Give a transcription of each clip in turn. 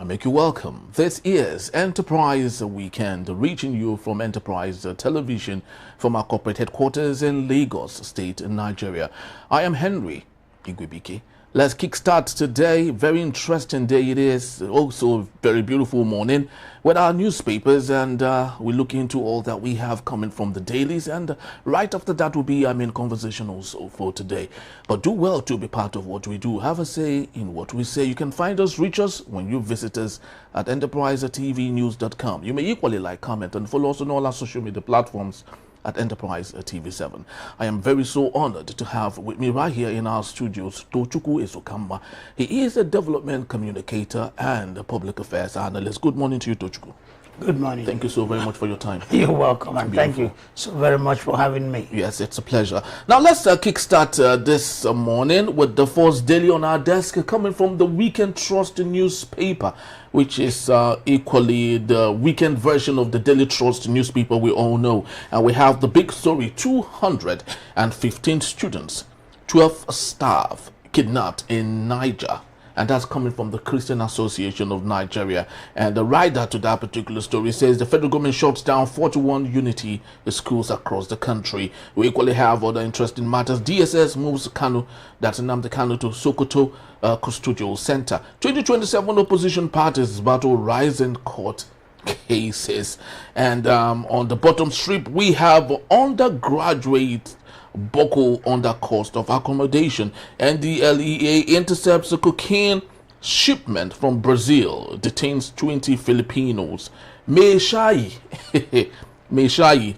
I make you welcome. This is Enterprise Weekend, reaching you from Enterprise Television from our corporate headquarters in Lagos State, Nigeria. I am Henry Igwebike. Let's kickstart today. Very interesting day it is. Also a very beautiful morning with our newspapers, and we look into all that we have coming from the dailies, and right after that will be our main conversation also for today. But do well to be part of what we do. Have a say in what we say. You can find us, reach us when you visit us at enterprisetvnews.com. You may equally like, comment, and follow us on all our social media platforms at Enterprise TV7. I am very so honored to have with me right here in our studios Tochukwu Esokamba. He is a development communicator and a public affairs analyst. Good morning to you, Tochukwu. Good morning. Thank you so very much for your time. You're welcome, and thank you so very much for having me. Yes, it's a pleasure. Now let's kickstart this morning with the first daily on our desk, coming from the Weekend Trust newspaper, which is equally the weekend version of the Daily Trust newspaper we all know. And we have the big story: 215 students, 12 staff kidnapped in Niger. And that's coming from the Christian Association of Nigeria. And the writer to that particular story says the federal government shuts down 41 unity schools across the country. We equally have other interesting matters. DSS moves Kanu, that's Nnamdi Kanu, to Sokoto Custodial Center. 2027 opposition parties battle rising court cases. And on the bottom strip, we have undergraduate buckle under cost of accommodation. NDLEA intercepts a cocaine shipment from Brazil, detains 20 Filipinos. Meishai,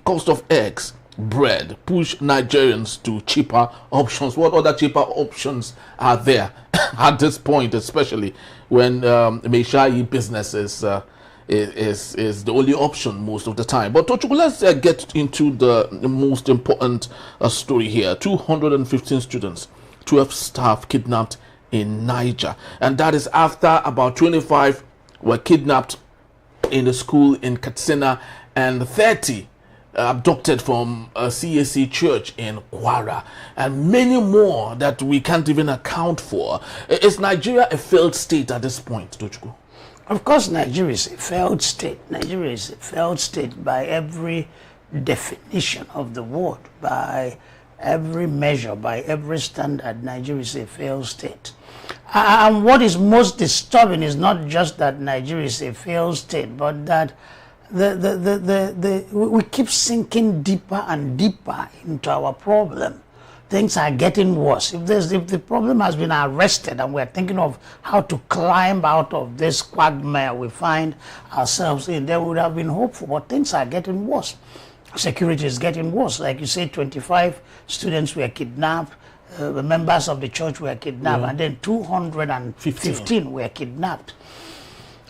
cost of eggs, bread, push Nigerians to cheaper options. What other cheaper options are there at this point, especially when Meishai businesses is the only option most of the time? But Tochukwu, let's get into the most important story here. 215 students, 12 staff kidnapped in Niger, and that is after about 25 were kidnapped in a school in Katsina and 30 abducted from a CAC church in Kwara, and many more that we can't even account for. Is Nigeria a failed state at this point, Tochukwu? Of course, Nigeria is a failed state. Nigeria is a failed state by every definition of the word, by every measure, by every standard. Nigeria is a failed state. And what is most disturbing is not just that Nigeria is a failed state, but that we keep sinking deeper and deeper into our problem. Things are getting worse. If the problem has been arrested and we're thinking of how to climb out of this quagmire we find ourselves in, there would have been hopeful, but things are getting worse. Security is getting worse. Like you say, 25 students were kidnapped, members of the church were kidnapped, and then 215 were kidnapped.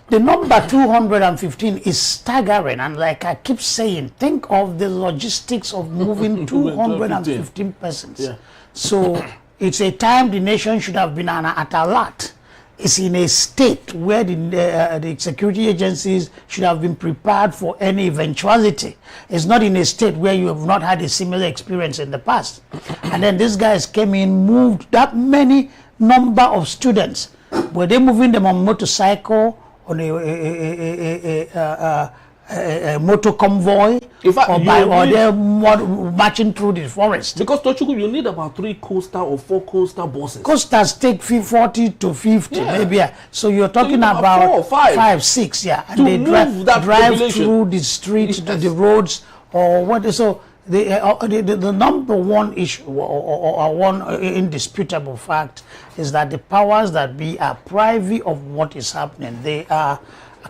The number 215 is staggering, and like I keep saying, think of the logistics of moving 215 persons. Yeah. So it's a time the nation should have been at alert. It's in a state where the security agencies should have been prepared for any eventuality. It's not in a state where you have not had a similar experience in the past. And then these guys came in, moved that many number of students. Were they moving them on motorcycle, on a motor convoy, or they're marching through the forest? Because Tochukwu, you need about 3 coaster or 4 coaster buses. Coasters take 40 to 50, maybe. So you're talking about 4 or 5, 6, yeah. And they drive through the streets, the roads, or what? So the number one issue, or one indisputable fact, is that the powers that be are privy of what is happening. They are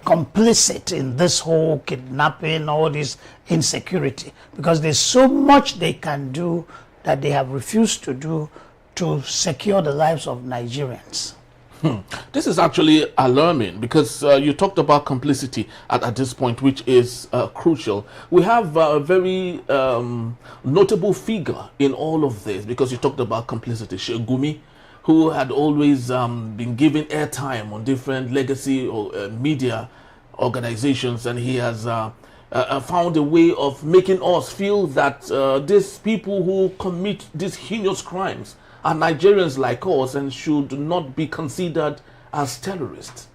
complicit in this whole kidnapping, all this insecurity, because there's so much they can do that they have refused to do to secure the lives of Nigerians. This is actually alarming, because you talked about complicity at this point, which is crucial. We have a very notable figure in all of this, because you talked about complicity. Shegumi, who had always been given airtime on different legacy or media organizations, and he has found a way of making us feel that these people who commit these heinous crimes are Nigerians like us and should not be considered as terrorists.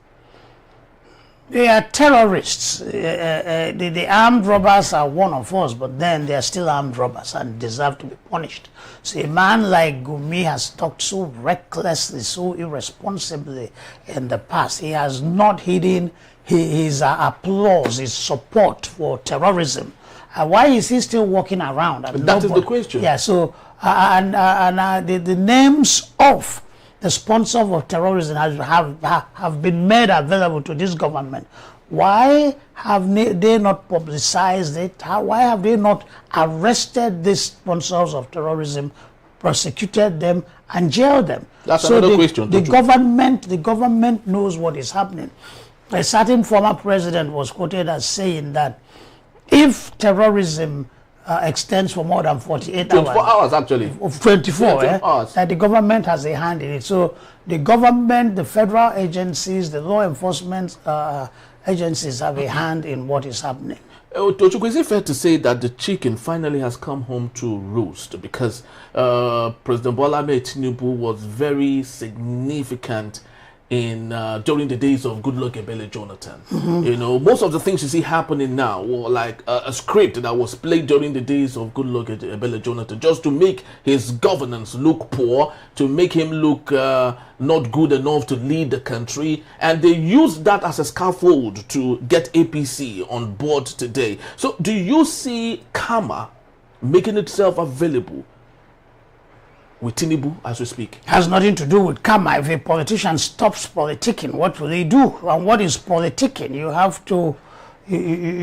They are terrorists. The armed robbers are one of us, but then they are still armed robbers and deserve to be punished. So a man like Gumi has talked so recklessly, so irresponsibly in the past. He has not hidden his applause, his support for terrorism. Why is he still walking around? That is the question. Yeah, so, the names of the sponsors of terrorism have been made available to this government. Why have they not publicized it? Why have they not arrested these sponsors of terrorism, prosecuted them, and jailed them? That's another question. The government knows what is happening. A certain former president was quoted as saying that if terrorism extends for more than 48 hours. 24 hours, actually. 24 hours. That the government has a hand in it. So the government, the federal agencies, the law enforcement agencies have a hand in what is happening. Tochukwu, is it fair to say that the chicken finally has come home to roost? Because President Bola Ahmed Tinubu was very significant in during the days of Goodluck Ebele Jonathan. You know, most of the things you see happening now were like a script that was played during the days of Goodluck Ebele Jonathan, just to make his governance look poor, to make him look not good enough to lead the country, and they used that as a scaffold to get APC on board today. So do you see Kama making itself available with Tinubu as we speak? Has nothing to do with karma. If a politician stops politicking, what will he do? And what is politicking? You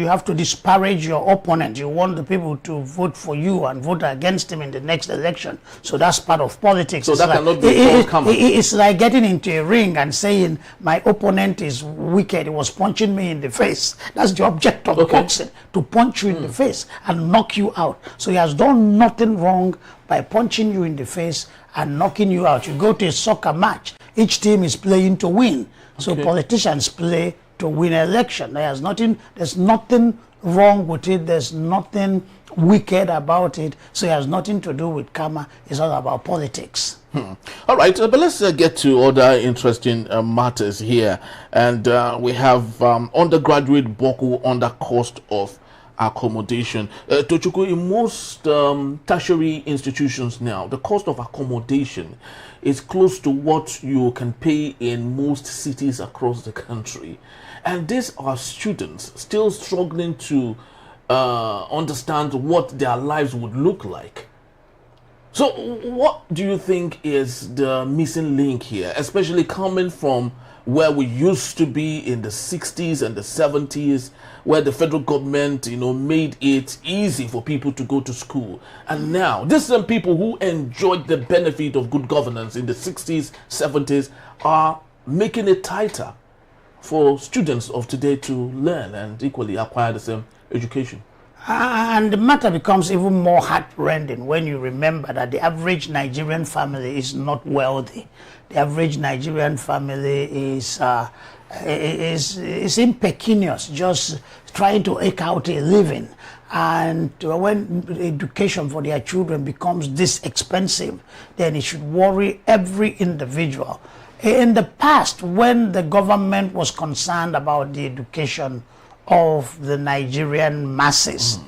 have to disparage your opponent. You want the people to vote for you and vote against him in the next election. So that's part of politics. So it's that like, cannot be called karma. It's like getting into a ring and saying my opponent is wicked. He was punching me in the face. That's the object of boxing, to punch you in the face and knock you out. So he has done nothing wrong by punching you in the face and knocking you out. You go to a soccer match. Each team is playing to win. So politicians play to win an election. There's nothing wrong with it. There's nothing wicked about it. So it has nothing to do with karma. It's all about politics. All right, but let's get to other interesting matters here. And we have undergraduate buckle under cost of accommodation. Tochukwu, in most tertiary institutions now, the cost of accommodation is close to what you can pay in most cities across the country. And these are students still struggling to understand what their lives would look like. So what do you think is the missing link here, especially coming from where we used to be in the 60s and the 70s, where the federal government, you know, made it easy for people to go to school. And now, these same people who enjoyed the benefit of good governance in the 60s, 70s are making it tighter for students of today to learn and equally acquire the same education. And the matter becomes even more heartrending when you remember that the average Nigerian family is not wealthy. The average Nigerian family is impecunious, just trying to eke out a living. And when education for their children becomes this expensive, then it should worry every individual. In the past, when the government was concerned about the education of the Nigerian masses,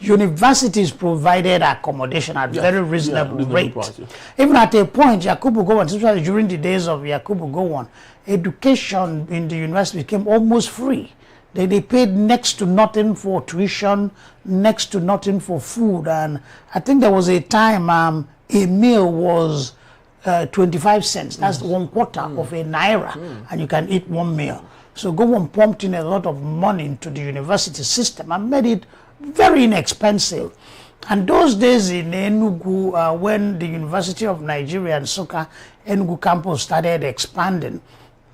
universities provided accommodation at very reasonable rate. Price, Even at a point, Yakubu Gowon, especially during the days of Yakubu Gowon, education in the university became almost free. They paid next to nothing for tuition, next to nothing for food. And I think there was a time a meal was 25 cents. That's 1/4 of a naira, and you can eat one meal. So Gowon pumped in a lot of money into the university system and made it very inexpensive. And those days in Enugu, when the University of Nigeria and Nsukka Enugu campus started expanding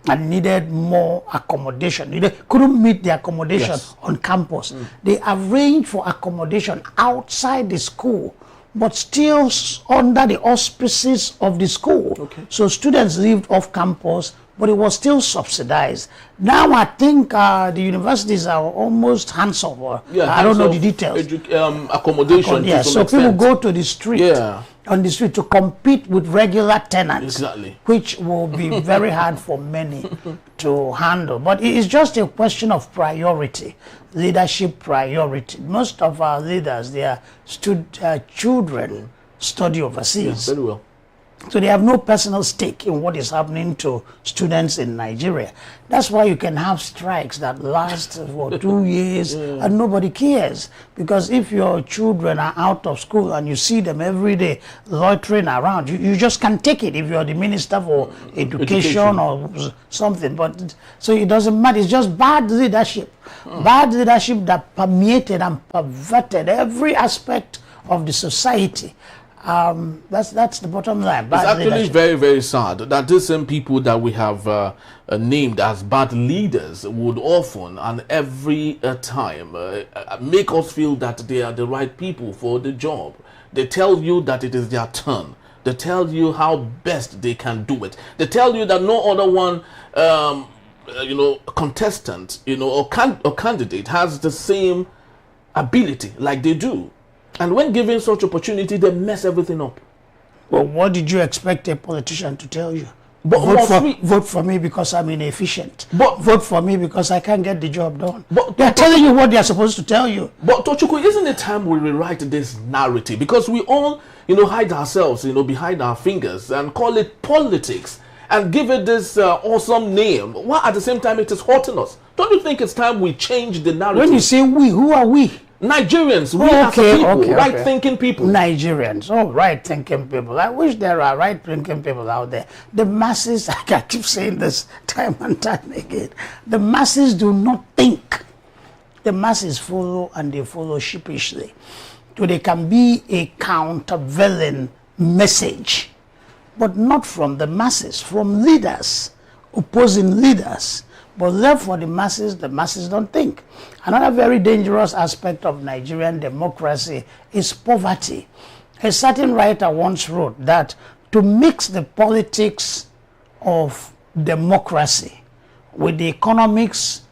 and needed more accommodation, they couldn't meet the accommodation on campus. They arranged for accommodation outside the school, but still under the auspices of the school. So students lived off campus, but it was still subsidized. Now I think the universities are almost hands-off. I don't know the details. Accommodation. So people go to the street on the street to compete with regular tenants, Exactly. which will be very hard for many to handle. But it is just a question of priority, leadership priority. Most of our leaders, their children study overseas. Yeah, very well. So they have no personal stake in what is happening to students in Nigeria. That's why you can have strikes that last for 2 years and nobody cares. Because if your children are out of school and you see them every day loitering around, you just can't take it if you're the minister for education or something. But so it doesn't matter. It's just bad leadership. Bad leadership that permeated and perverted every aspect of the society. That's the bottom line. It's actually very, very sad that these same people that we have named as bad leaders would often and every time make us feel that they are the right people for the job. They tell you that it is their turn. They tell you how best they can do it. They tell you that no other one, contestant, or candidate has the same ability like they do. And when given such opportunity, they mess everything up. Well, what did you expect a politician to tell you? But vote for me because I'm inefficient. But vote for me because I can't get the job done. But they're telling you what they're supposed to tell you. But Tochukwu, isn't it time we rewrite this narrative? Because we all, hide ourselves, behind our fingers and call it politics and give it this awesome name, while at the same time it is hurting us. Don't you think it's time we change the narrative? When you say we, who are we? Nigerians, we are people, right-thinking people. Nigerians, right-thinking people. I wish there are right-thinking people out there. The masses, I keep saying this time and time again, the masses do not think. The masses follow, and they follow sheepishly. So there can be a countervailing message, but not from the masses, from leaders, opposing leaders. But left for the masses don't think. Another very dangerous aspect of Nigerian democracy is poverty. A certain writer once wrote that to mix the politics of democracy with the economics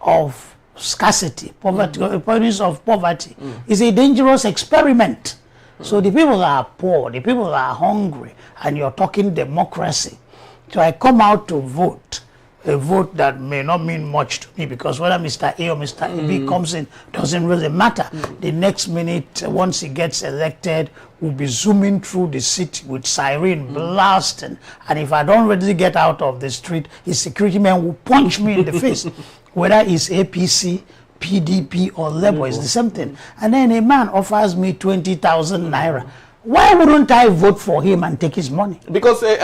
of scarcity, economics of poverty, is a dangerous experiment. So the people are poor, the people are hungry, and you're talking democracy. So I come out to vote. A vote that may not mean much to me, because whether Mr. A or Mr. B comes in doesn't really matter. The next minute, once he gets elected, we'll be zooming through the city with siren blasting. And if I don't readily get out of the street, his security man will punch me in the face. Whether it's APC, PDP, or Labour, it's the same thing. And then a man offers me 20,000 naira. Why wouldn't I vote for him and take his money? Because, it's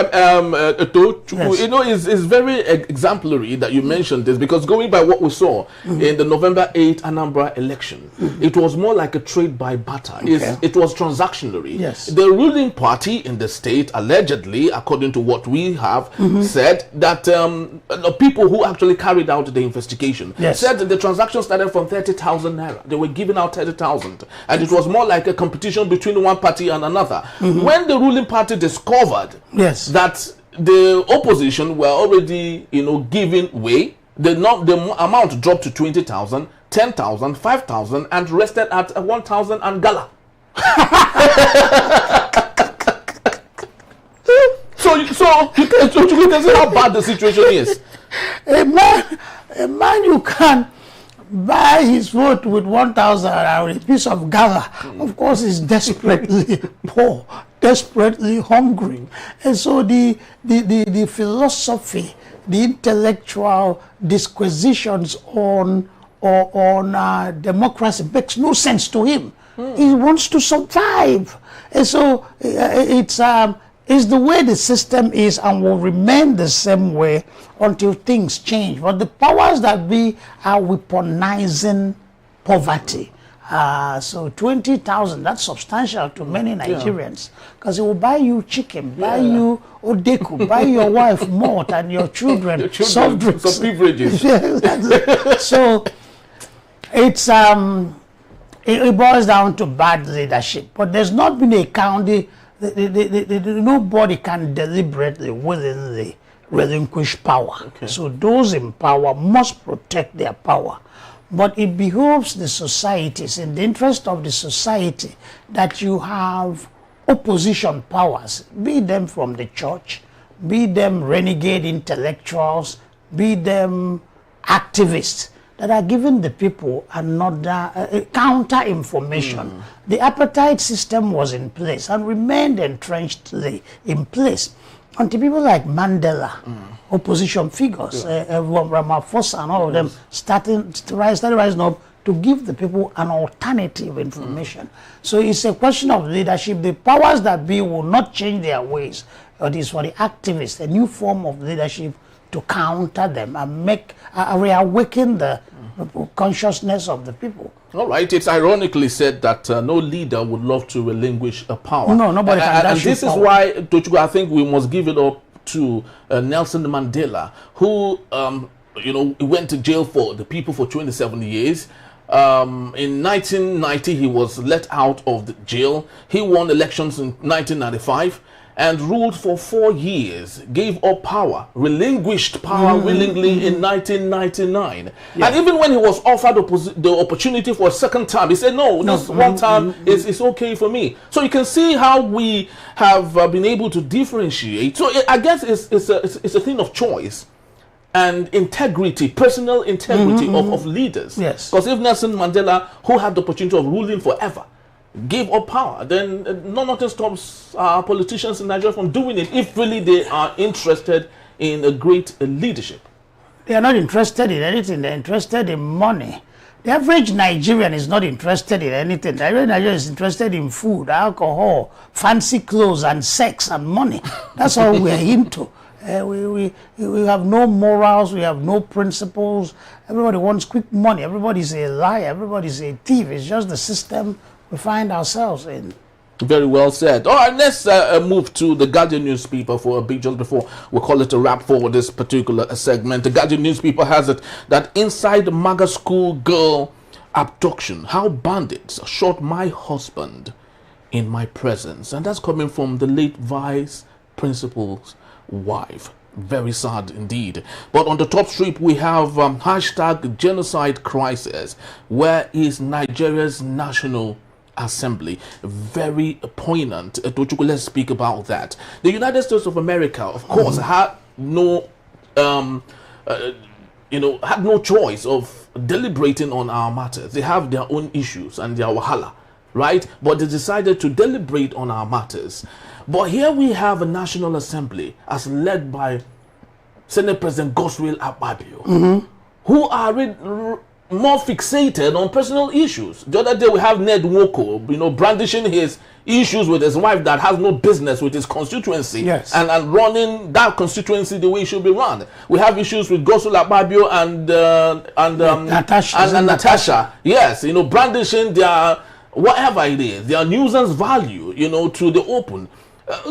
very exemplary that you mentioned this, because going by what we saw in the November 8th Anambra election, it was more like a trade by barter. It was transactionary. Yes. The ruling party in the state, allegedly, according to what we have, said that the people who actually carried out the investigation said that the transaction started from 30,000 naira. They were giving out 30,000. And it was more like a competition between one party and another. When the ruling party discovered that the opposition were already, giving way, the amount dropped to 20,000, 10,000, 5,000, and rested at 1,000 and gala. So you can see how bad the situation is. A man you can buy his vote with 1,000 and a piece of gala, of course, is desperately poor, desperately hungry. And so the philosophy, the intellectual disquisitions on democracy makes no sense to him. He wants to survive. And so it's the way the system is and will remain the same way until things change. But the powers that be are weaponizing poverty. So 20,000, that's substantial to many Nigerians, because it will buy you chicken, buy you odeku, buy your wife malt, and your children soft drinks. Some beverages. So it's it boils down to bad leadership. But there's not been a county. Nobody can deliberately, willingly relinquish power. So those in power must protect their power. But it behoves the societies, in the interest of the society, that you have opposition powers, be them from the church, be them renegade intellectuals, be them activists, that are giving the people another counter information. The apartheid system was in place and remained entrenchedly in place until people like Mandela, opposition figures, Ramaphosa and all of them started rising up to give the people an alternative information. So it's a question of leadership. The powers that be will not change their ways. It is for the activists, a new form of leadership to counter them and make reawaken the consciousness of the people. All right, it's ironically said that no leader would love to relinquish a power. No, nobody can. And this is why, Tochukwu, I think we must give it up to Nelson Mandela, who went to jail for the people for 27 years. In 1990, he was let out of the jail. He won elections in 1995. And ruled for 4 years, gave up power, relinquished power willingly in 1999. Yeah. And even when he was offered the opportunity for a second time, he said, no, this one time is okay for me. So you can see how we have been able to differentiate. So I guess it's a thing of choice and integrity, personal integrity of leaders. Yes. Because if Nelson Mandela, who had the opportunity of ruling forever, give up power, then nothing stops politicians in Nigeria from doing it if really they are interested in a great leadership. They are not interested in anything. They're interested in money. The average Nigerian is not interested in anything. The average Nigerian is interested in food, alcohol, fancy clothes, and sex and money. That's all we're into. We have no morals. We have no principles. Everybody wants quick money. Everybody's a liar. Everybody's a thief. It's just the system we find ourselves in. Very well said. All right, let's move to the Guardian newspaper for a bit, just before we call it a wrap for this particular segment. The Guardian newspaper has it that inside MAGA school girl abduction, how bandits shot my husband in my presence. And that's coming from the late vice principal's wife. Very sad indeed. But on the top strip, we have hashtag genocide crisis. Where is Nigeria's National Assembly? Very poignant. Tochukwu, let's speak about that. The United States of America, of course, had no had no choice of deliberating on our matters. They have their own issues and their wahala, right? But they decided to deliberate on our matters. But here we have a National Assembly as led by Senate President Godswill Akpabio, who are more fixated on personal issues. The other day we have Ned Nwoko, brandishing his issues with his wife that has no business with his constituency, yes, and running that constituency the way it should be run. We have issues with Godswill Akpabio and Natasha. Yes, brandishing their whatever it is, their nuisance value, to the open.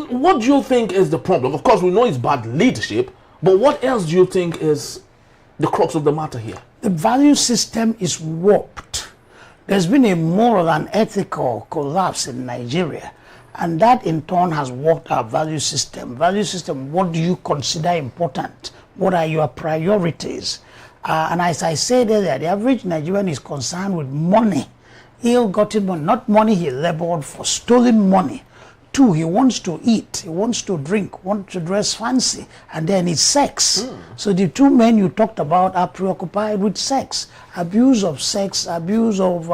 What do you think is the problem? Of course, we know it's bad leadership, but what else do you think is the crux of the matter here? The value system is warped. There's been a moral and ethical collapse in Nigeria, and that in turn has warped our value system. Value system, what do you consider important? What are your priorities? And as I said earlier, the average Nigerian is concerned with money. Ill-gotten money, not money he labored for, stolen money. 2, he wants to eat, he wants to drink, wants to dress fancy, and then it's sex. So the two men you talked about are preoccupied with sex, abuse of sex, abuse of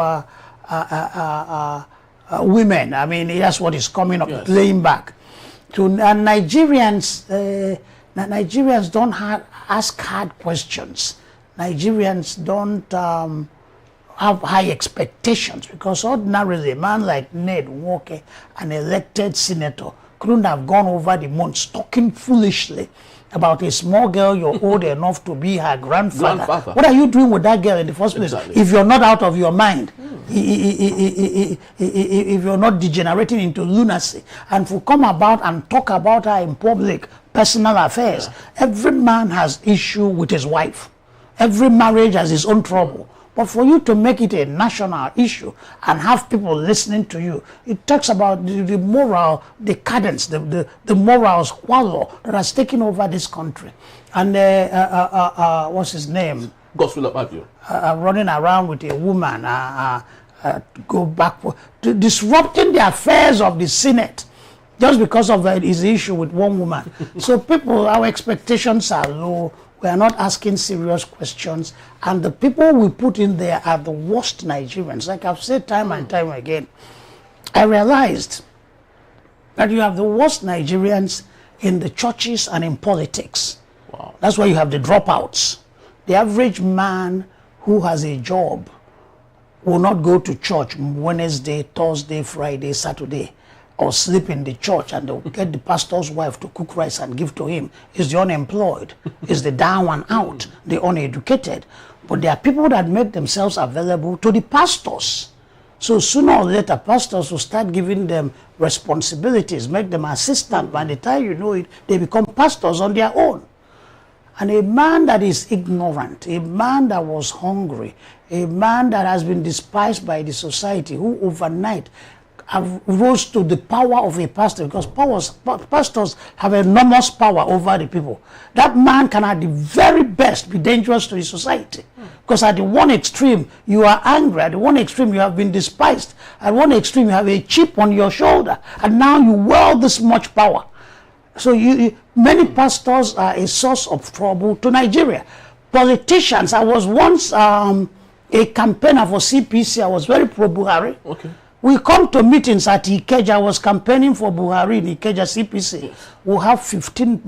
women. I mean, that's what is coming up, yes, playing back. And Nigerians don't ask hard questions. Nigerians don't have high expectations, because ordinarily a man like Ned Nwoko, an elected senator, couldn't have gone over the months talking foolishly about a small girl you're old enough to be her grandfather. What are you doing with that girl in the first place? Exactly. If you're not out of your mind, if you're not degenerating into lunacy, and to come about and talk about her in public, personal affairs. Every man has issue with his wife. Every marriage has its own trouble. But for you to make it a national issue and have people listening to you, it talks about the moral decadence, the moral squalor that has taken over this country. And what's his name? Godswill Akpabio. Running around with a woman, go back, disrupting the affairs of the Senate. just because of his issue with one woman. So people, our expectations are low. We are not asking serious questions. And the people we put in there are the worst Nigerians. Like I've said time and time again, I realized that you have the worst Nigerians in the churches and in politics. Wow. That's why you have the dropouts. The average man who has a job will not go to church Wednesday, Thursday, Friday, Saturday, or sleep in the church, and they'll get the pastor's wife to cook rice and give to him. Is the unemployed, is the down and out, the uneducated. But there are people that make themselves available to the pastors. So sooner or later, pastors will start giving them responsibilities, make them assistant. By the time you know it, they become pastors on their own. And a man that is ignorant, a man that was hungry, a man that has been despised by the society, who overnight rose to the power of a pastor, because pastors have enormous power over the people. That man can at the very best be dangerous to the society. Because at the one extreme, you are angry. At the one extreme, you have been despised. At one extreme, you have a chip on your shoulder. And now you wield this much power. So many pastors are a source of trouble to Nigeria. Politicians, I was once a campaigner for CPC. I was very pro-Buhari. Okay. We come to meetings at Ikeja. I was campaigning for Buhari in Ikeja CPC. Yes. We have 15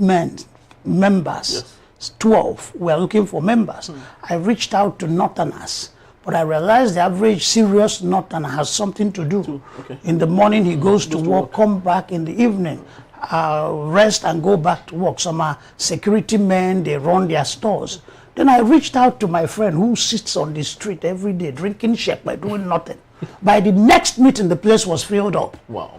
members. Yes. 12. We are looking for members. I reached out to Northerners, but I realized the average serious Northerner has something to do. Okay. In the morning, he goes to work, come back in the evening, rest and go back to work. Some are security men, they run their stores. Then I reached out to my friend who sits on the street every day drinking shek by doing nothing. By the next meeting, the place was filled up. Wow.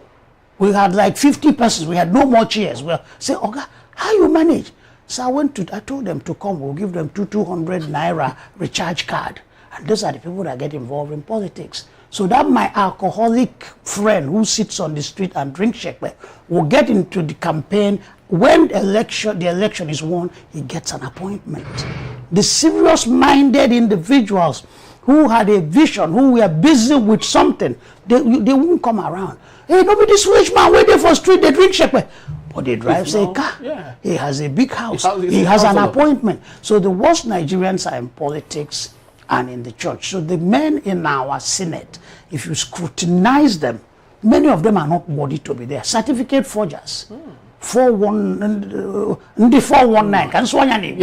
We had like 50 persons. We had no more chairs. We say, Oga, how you manage? So I told them to come. We'll give them 200 naira recharge card. And those are the people that get involved in politics. So that my alcoholic friend who sits on the street and drinks shekwe will get into the campaign. When the election is won, he gets an appointment. The serious-minded individuals who had a vision, who were busy with something, they won't come around. Hey, nobody, this rich man waiting for street, they drink shekwe. But they drive a car. Yeah. He has a big house. He has an appointment. So the worst Nigerians are in politics and in the church. So the men in our Senate, if you scrutinize them, many of them are not worthy to be there. Certificate forgers. 419. Can swear your name?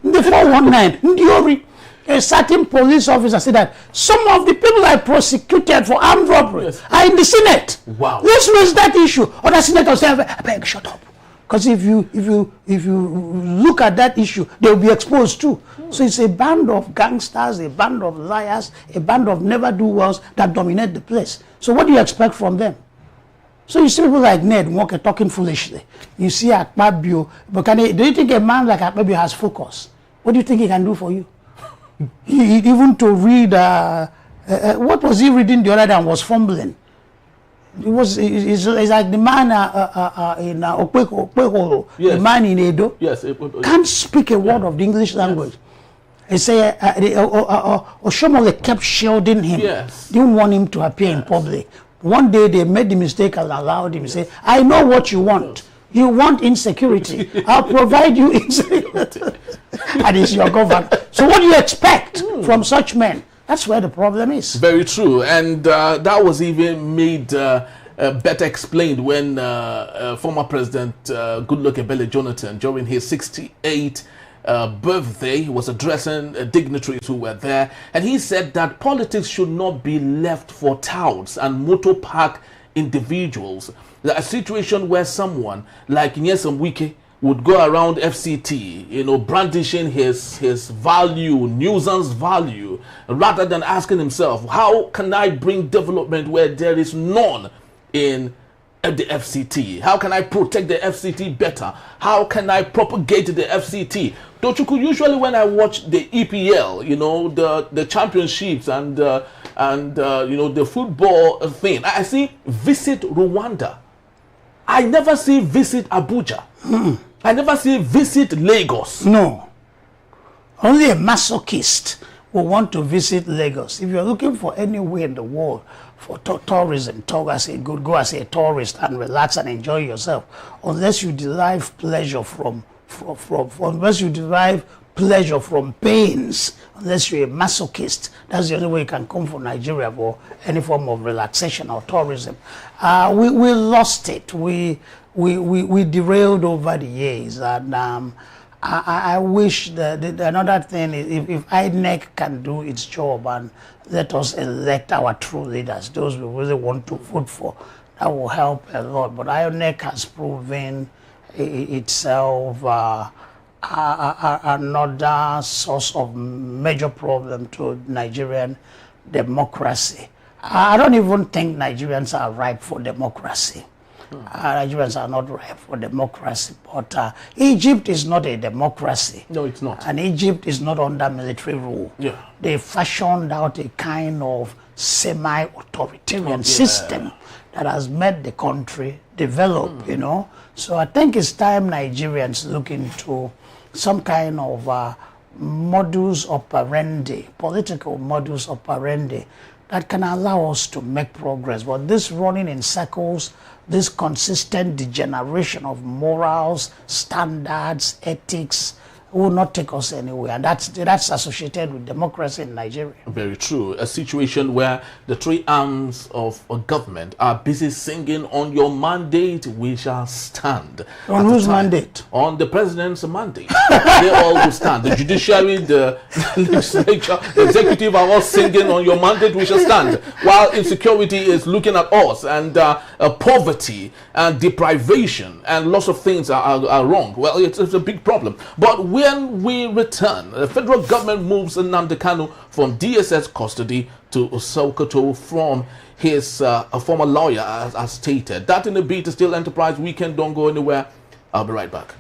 The 419. Ndiori. A certain police officer said that some of the people I prosecuted for armed robbery are in the Senate. Wow. Let's raise that issue. Other senators say, I beg, shut up. Because if you look at that issue, they'll be exposed too. So it's a band of gangsters, a band of liars, a band of never-do-wells that dominate the place. So what do you expect from them? So you see people like Ned Walker talking foolishly. You see Akpabio, but do you think a man like Akpabio has focus? What do you think he can do for you? Even to read, what was he reading the other day and was fumbling? It's like the man in Okpeholo, the man in Edo, can't speak a word of the English language. He said Oshomole kept shielding him, didn't want him to appear in public. One day they made the mistake and allowed him to say, I know what you want. You want insecurity. I'll provide you insecurity. And it's your government. So what do you expect from such men? That's where the problem is. Very true. And that was even made better explained when former President Goodluck Ebele Jonathan, during his 68th birthday, he was addressing dignitaries who were there. And he said that politics should not be left for touts and motor park individuals. A situation where someone like Nyesom Wike would go around FCT, brandishing his value, nuisance value, rather than asking himself, how can I bring development where there is none in the FCT? How can I protect the FCT better? How can I propagate the FCT? Tochukwu, usually when I watch the EPL, the championships and the football thing, I see visit Rwanda. I never see visit Abuja. I never see visit Lagos. No. Only a masochist will want to visit Lagos. If you're looking for anywhere in the world tourism. Go as a tourist and relax and enjoy yourself. Unless you derive pleasure unless you derive pleasure from pains, unless you're a masochist, that's the only way you can come from Nigeria for any form of relaxation or tourism. We lost it. We derailed over the years, and I wish that another thing is if INEC can do its job and let us elect our true leaders, those we really want to vote for, that will help a lot. But INEC has proven itself another source of major problem to Nigerian democracy. I don't even think Nigerians are ripe for democracy. Nigerians are not ripe for democracy, but Egypt is not a democracy. No, it's not. And Egypt is not under military rule. Yeah. They fashioned out a kind of semi-authoritarian system that has made the country develop, you know. So I think it's time Nigerians look into some kind of modus operandi, political modus operandi, that can allow us to make progress. But this running in circles, this consistent degeneration of morals, standards, ethics, will not take us anywhere. And that's associated with democracy in Nigeria. Very true. A situation where the three arms of a government are busy singing, "On your mandate, we shall stand." On whose mandate? On the president's mandate. They all will stand. The judiciary, the legislature, the executive are all singing, "On your mandate, we shall stand." While insecurity is looking at us, and poverty and deprivation and lots of things are wrong. Well, it's a big problem. But when we return, the federal government moves Nnamdi Kanu from DSS custody to Sokoto from his a former lawyer, as stated. That in a bit is still Enterprise Weekend. Don't go anywhere. I'll be right back.